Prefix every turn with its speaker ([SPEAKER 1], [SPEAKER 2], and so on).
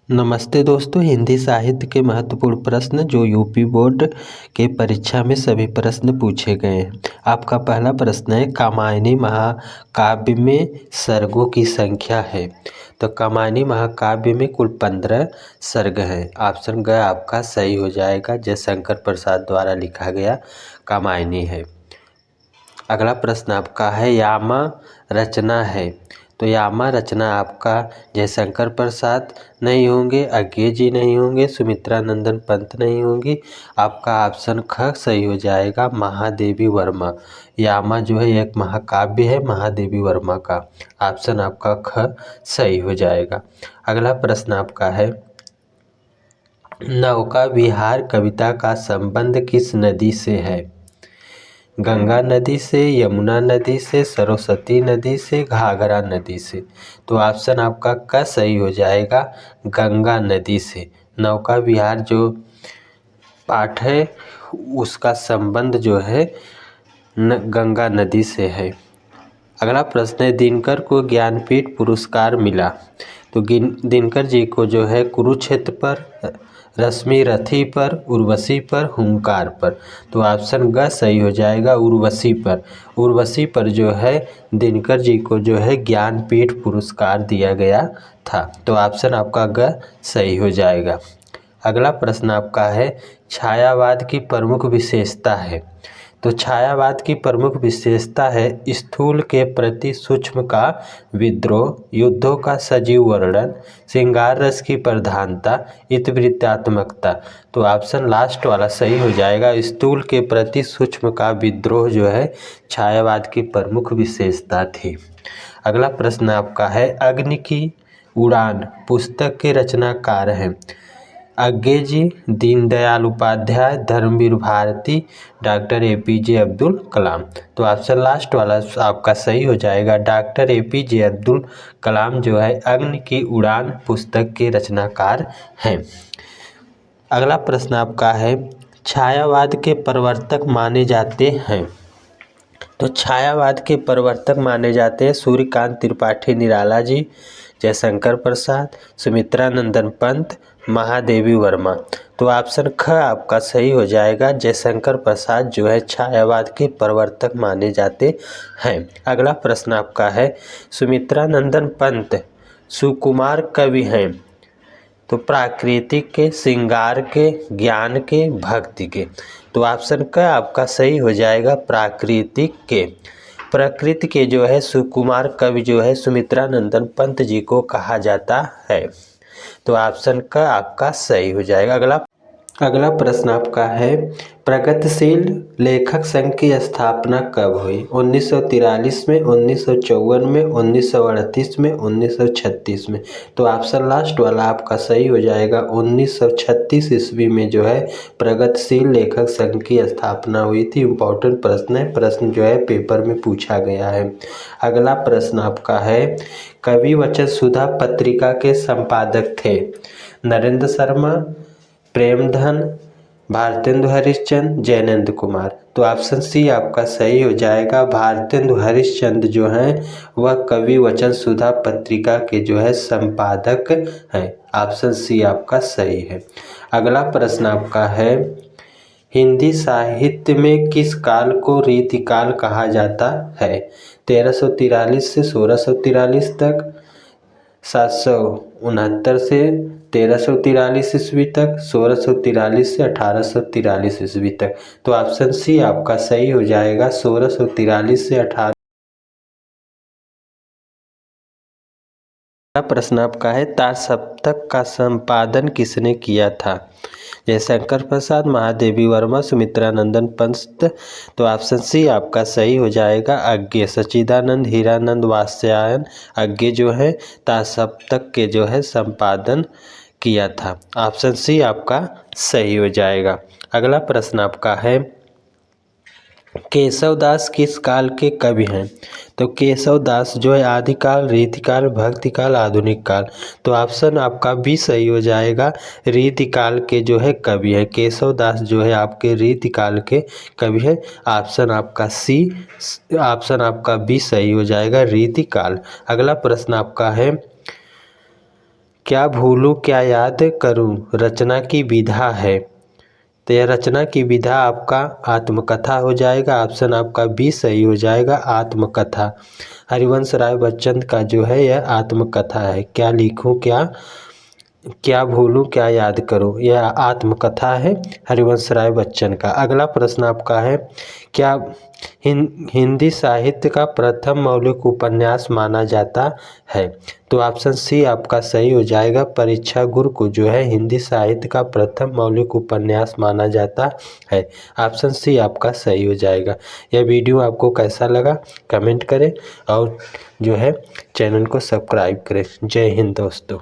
[SPEAKER 1] नमस्ते दोस्तों, हिंदी साहित्य के महत्वपूर्ण प्रश्न जो यूपी बोर्ड के परीक्षा में सभी प्रश्न पूछे गए हैं। आपका पहला प्रश्न है, कामायनी महाकाव्य में सर्गों की संख्या है। तो कामायनी महाकाव्य में कुल 15 सर्ग हैं। ऑप्शन ग आपका सही हो जाएगा। जयशंकर प्रसाद द्वारा लिखा गया कामायनी है। अगला प्रश्न आपका है, यामा रचना है। तो यामा रचना आपका जयशंकर प्रसाद नहीं होंगे, अज्ञे जी नहीं होंगे, सुमित्रा नंदन पंत नहीं होंगी। आपका ऑप्शन ख सही हो जाएगा, महादेवी वर्मा। यामा जो है एक महाकाव्य है महादेवी वर्मा का। ऑप्शन आपका ख सही हो जाएगा। अगला प्रश्न आपका है, नौका विहार कविता का संबंध किस नदी से है? गंगा नदी से, यमुना नदी से, सरस्वती नदी से, घाघरा नदी से। तो ऑप्शन आपका क सही हो जाएगा, गंगा नदी से। नौका विहार जो पाठ है उसका संबंध जो है गंगा नदी से है। अगला प्रश्न है, दिनकर को ज्ञानपीठ पुरस्कार मिला। तो दिनकर जी को जो है कुरुक्षेत्र पर, रश्मि रथी पर, उर्वशी पर, हुंकार पर। तो ऑप्शन ग सही हो जाएगा, उर्वशी पर। उर्वशी पर जो है दिनकर जी को जो है ज्ञानपीठ पुरस्कार दिया गया था। तो ऑप्शन आपका ग सही हो जाएगा। अगला प्रश्न आपका है, छायावाद की प्रमुख विशेषता है। तो छायावाद की प्रमुख विशेषता है, स्थूल के प्रति सूक्ष्म का विद्रोह, युद्धों का सजीव वर्णन, श्रृंगार रस की प्रधानता, इतिवृत्तात्मकता। तो ऑप्शन लास्ट वाला सही हो जाएगा, स्थूल के प्रति सूक्ष्म का विद्रोह जो है छायावाद की प्रमुख विशेषता थी। अगला प्रश्न आपका है, अग्नि की उड़ान पुस्तक के रचनाकार हैं। अज्ञे जी, दीनदयाल उपाध्याय, धर्मवीर भारती, डॉक्टर APJ अब्दुल कलाम। तो ऑप्शन लास्ट वाला आपका सही हो जाएगा, डॉक्टर APJ अब्दुल कलाम जो है अग्नि की उड़ान पुस्तक के रचनाकार हैं। अगला प्रश्न आपका है, छायावाद के प्रवर्तक माने जाते हैं। तो छायावाद के प्रवर्तक माने जाते हैं सूर्यकांत त्रिपाठी निराला जी, जयशंकर प्रसाद, सुमित्रा नंदन पंत, महादेवी वर्मा। तो ऑप्शन ख आपका सही हो जाएगा, जयशंकर प्रसाद जो है छायावाद के प्रवर्तक माने जाते हैं। अगला प्रश्न आपका है, सुमित्रा नंदन पंत सुकुमार कवि हैं। तो प्राकृतिक के, श्रृंगार के, ज्ञान के, भक्ति के। तो ऑप्शन क आपका सही हो जाएगा, प्राकृतिक के। प्रकृति के जो है सुकुमार कवि जो है सुमित्रा नंदन पंत जी को कहा जाता है। तो ऑप्शन क आपका सही हो जाएगा। अगला प्रश्न आपका है, प्रगतिशील लेखक संघ की स्थापना कब हुई? 1943 में, 1954 में, 1938 में, 1936 में। तो ऑप्शन लास्ट वाला आपका सही हो जाएगा, 1936 ईस्वी में जो है प्रगतिशील लेखक संघ की स्थापना हुई थी। इम्पोर्टेंट प्रश्न है, प्रश्न जो है पेपर में पूछा गया है। अगला प्रश्न आपका है, कवि वचन सुधा पत्रिका के संपादक थे। नरेंद्र शर्मा, प्रेमधन, भारतेंदु हरिश्चंद्र, जैनेंद्र कुमार। तो ऑप्शन सी आपका सही हो जाएगा, भारतेंदु हरिश्चंद्र जो हैं वह कवि वचन सुधा पत्रिका के जो है संपादक हैं। ऑप्शन सी आपका सही है। अगला प्रश्न आपका है, हिंदी साहित्य में किस काल को रीतिकाल कहा जाता है? 1343 से 1643 तक, 769 से 1343 ईस्वी तक, 1643 से 1843 ईस्वी तक। तो ऑप्शन सी आपका सही हो जाएगा, 1643 से 18। प्रश्न आपका है, तारसप्तक का संपादन किसने किया था? जयशंकर प्रसाद, महादेवी वर्मा, सुमित्रा नंदन पंत। तो ऑप्शन सी आपका सही हो जाएगा, अज्ञे। सच्चिदानंद हीरानंद वात्स्यायन अज्ञे जो है तारसप्तक के जो है संपादन किया था। ऑप्शन सी आपका सही हो जाएगा। अगला प्रश्न आपका है, केशवदास किस काल के कवि हैं? तो केशवदास जो है आदिकाल, रीतिकाल, भक्तिकाल, आधुनिक काल। तो ऑप्शन आपका भी सही हो जाएगा, रीतिकाल के जो है कवि है। केशवदास जो है आपके रीतिकाल के कवि है। ऑप्शन आपका सी, ऑप्शन आपका भी सही हो जाएगा, रीतिकाल। अगला प्रश्न आपका है, क्या भूलूं क्या याद करूं रचना की विधा है। तो यह रचना की विधा आपका आत्मकथा हो जाएगा। ऑप्शन आपका बी सही हो जाएगा, आत्मकथा। हरिवंश राय बच्चन का जो है यह आत्मकथा है। क्या लिखूं क्या भूलूं क्या याद करूं, यह आत्मकथा है हरिवंश राय बच्चन का। अगला प्रश्न आपका है, क्या हिंदी साहित्य का प्रथम मौलिक उपन्यास माना जाता है। तो ऑप्शन सी आपका सही हो जाएगा, परीक्षा गुरु को जो है हिंदी साहित्य का प्रथम मौलिक उपन्यास माना जाता है। ऑप्शन सी आपका सही हो जाएगा। यह वीडियो आपको कैसा लगा कमेंट करें और जो है चैनल को सब्सक्राइब करें। जय हिंद दोस्तों।